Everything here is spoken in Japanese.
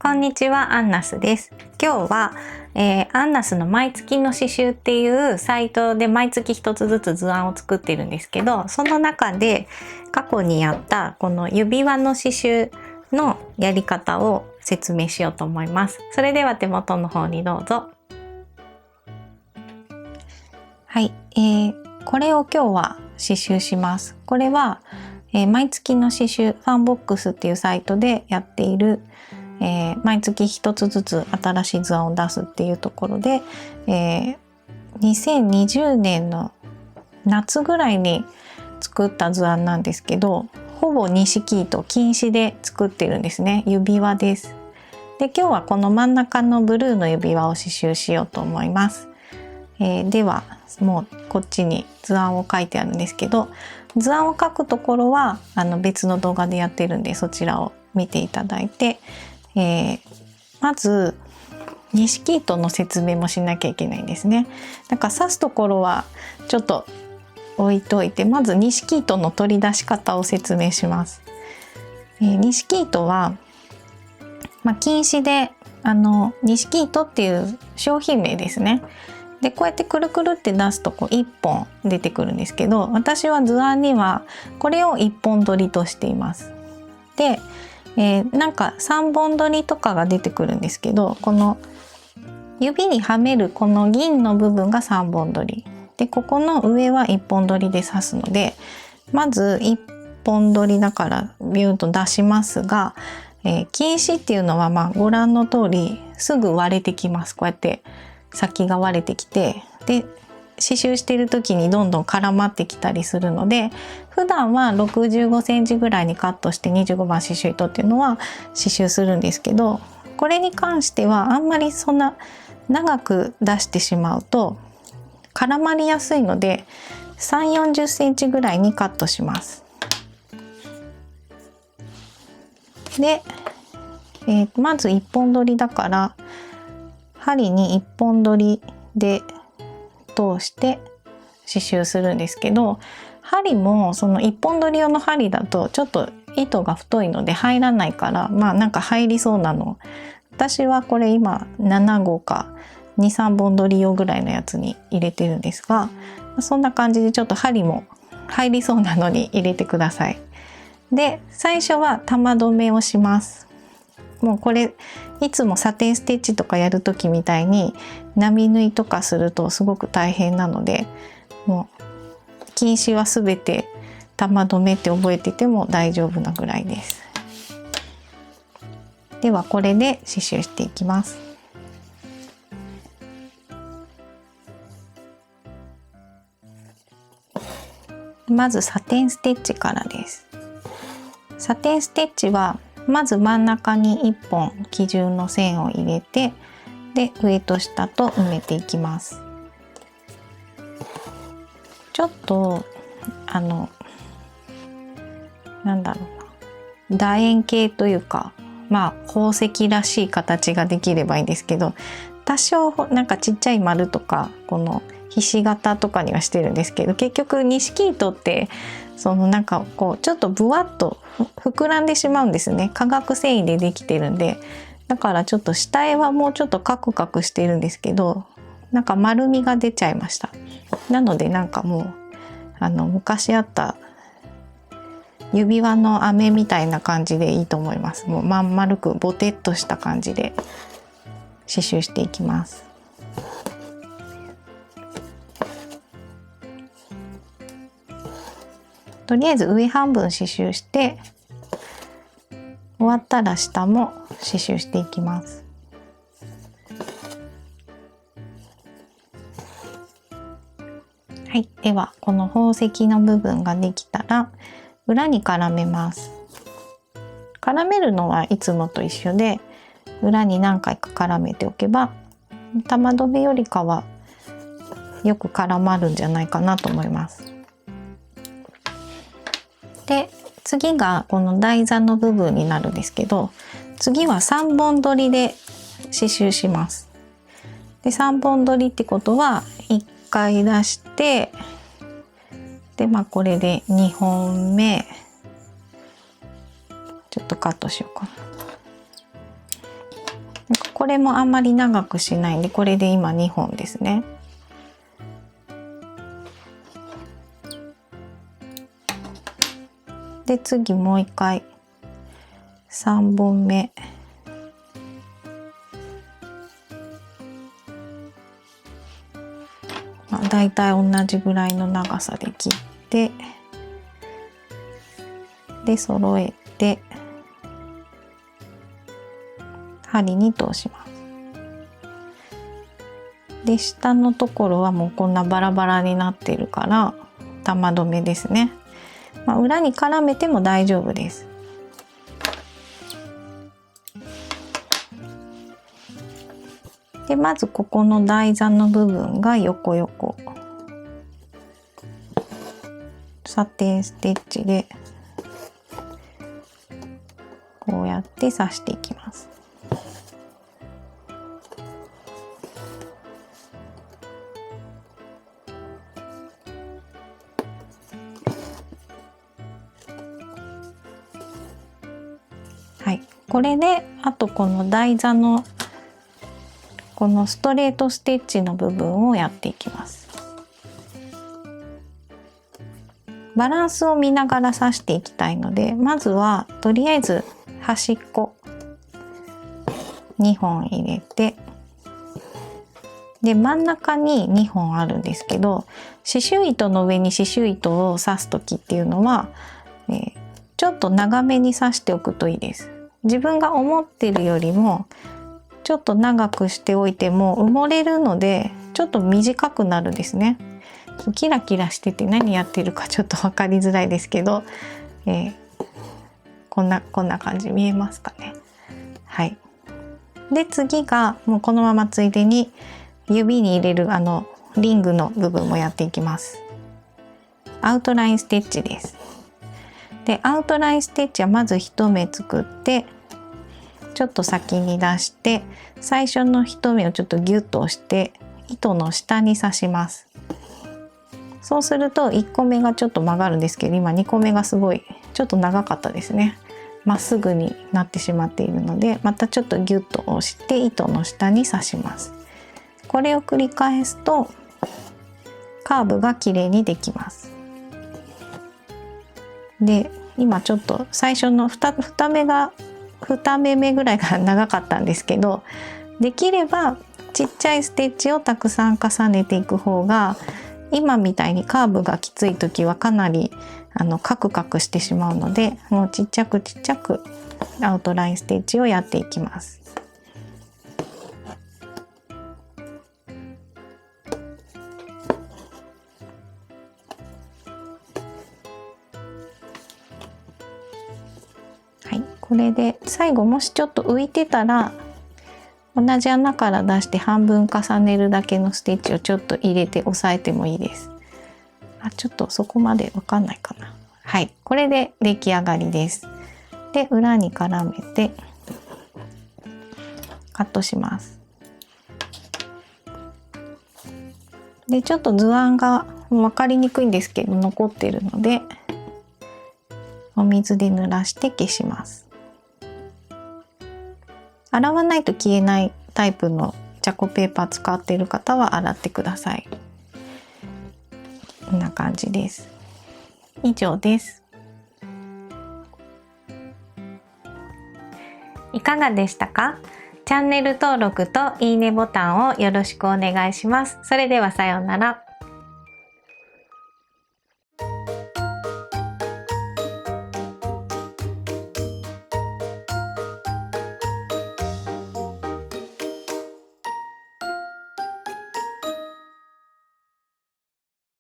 こんにちは、アンナスです。今日は、アンナスの毎月の刺繍っていうサイトで毎月一つずつ図案を作ってるんですけど、その中で過去にやったこの指輪の刺繍のやり方を説明しようと思います。それでは手元の方にどうぞ。はい、これを今日は刺繍します。これは、毎月の刺繍ファンボックスっていうサイトでやっている、毎月一つずつ新しい図案を出すっていうところで、2020年の夏ぐらいに作った図案なんですけど、ほぼ錦糸金糸で作ってるんですね。指輪です。で、今日はこの真ん中のブルーの指輪を刺繍しようと思います。ではもうこっちに図案を書いてあるんですけど、図案を書くところは別の動画でやってるんで、そちらを見ていただいて、まず錦糸の説明もしなきゃいけないんですね。なんか刺すところはちょっと置いといて、まず錦糸の取り出し方を説明します。錦糸は、金糸で錦糸っていう商品名ですね。でこうやってくるくるって出すと1本出てくるんですけど、私は図案にはこれを1本取りとしています。で、なんか3本取りとかが出てくるんですけど、この指にはめるこの銀の部分が3本取りで、ここの上は1本取りで刺すので、まず1本取りだからビューンと出しますが、金糸っていうのはご覧の通りすぐ割れてきます。こうやって先が割れてきて、で刺繍している時にどんどん絡まってきたりするので、普段は65センチぐらいにカットして25番刺繍糸っていうのは刺繍するんですけど、これに関してはあんまりそんな長く出してしまうと絡まりやすいので、3、40センチぐらいにカットします。で、まず1本取りだから針に1本取りで通して刺繍するんですけど、針もその1本取り用の針だとちょっと糸が太いので入らないから、なんか入りそうなの、私はこれ今7号か2、3本取り用ぐらいのやつに入れてるんですが、そんな感じでちょっと針も入りそうなのに入れてください。で、最初は玉留めをします。もうこれいつもサテンステッチとかやる時みたいに並縫いとかするとすごく大変なので、もう金糸はすべて玉留めって覚えてても大丈夫なぐらいです。ではこれで刺繍していきます。まずサテンステッチからです。サテンステッチはまず真ん中に1本基準の線を入れて、で上と下と埋めていきます。ちょっとなんだろうな、楕円形というか、宝石らしい形ができればいいんですけど、多少なんかちっちゃい丸とかこのひし形とかにはしてるんですけど、結局錦糸ってなんかちょっとぶわっと膨らんでしまうんですね。化学繊維でできてるんで、だからちょっと下絵はもうちょっとカクカクしてるんですけど、なんか丸みが出ちゃいました。なのでなんかもう昔あった指輪の飴みたいな感じでいいと思います。もうまん丸くボテッとした感じで刺繍していきます。とりあえず上半分刺繍して、終わったら下も刺繍していきます。はい、ではこの宝石の部分ができたら裏に絡めます。絡めるのはいつもと一緒で、裏に何回か絡めておけば玉留めよりかはよく絡まるんじゃないかなと思います。で、次がこの台座の部分になるんですけど、次は3本取りで刺繍します。で、3本取りってことは1回出して、でこれで2本目ちょっとカットしようかな。これもあんまり長くしないんで、これで今2本ですね。で次もう一回3本目。だいたい同じぐらいの長さで切って、で揃えて針に通します。で下のところはもうこんなバラバラになってるから玉留めですね。裏に絡めても大丈夫です。でまずここの台座の部分が横横サテンステッチでこうやって刺していきます。はい、これであとこの台座のこのストレートステッチの部分をやっていきます。バランスを見ながら刺していきたいので、まずはとりあえず端っこ2本入れて、で真ん中に2本あるんですけど、刺繍糸の上に刺繍糸を刺す時っていうのは、ちょっと長めに刺しておくといいです。自分が思ってるよりもちょっと長くしておいても埋もれるのでちょっと短くなるんですね。キラキラしてて何やってるかちょっと分かりづらいですけど、こんな感じ見えますかね。はい。で次がもうこのままついでに指に入れるリングの部分もやっていきます。アウトラインステッチです。でアウトラインステッチはまず1目作ってちょっと先に出して最初の1目をちょっとギュッと押して糸の下に刺します。そうすると1個目がちょっと曲がるんですけど、今2個目がすごいちょっと長かったですね。まっすぐになってしまっているので、またちょっとギュッと押して糸の下に刺します。これを繰り返すとカーブがきれいにできます。で今ちょっと最初の2目目ぐらいが長かったんですけど、できればちっちゃいステッチをたくさん重ねていく方が、今みたいにカーブがきつい時はかなりカクカクしてしまうので、もうちっちゃくアウトラインステッチをやっていきます。これで最後もしちょっと浮いてたら同じ穴から出して半分重ねるだけのステッチをちょっと入れて押さえてもいいです。ちょっとそこまでわかんないかな。はい、これで出来上がりです。で裏に絡めてカットします。でちょっと図案が分かりにくいんですけど残ってるのでお水で濡らして消します。洗わないと消えないタイプのチャコペーパー使っている方は洗ってください。こんな感じです。以上です。いかがでしたか？チャンネル登録といいねボタンをよろしくお願いします。それではさようなら。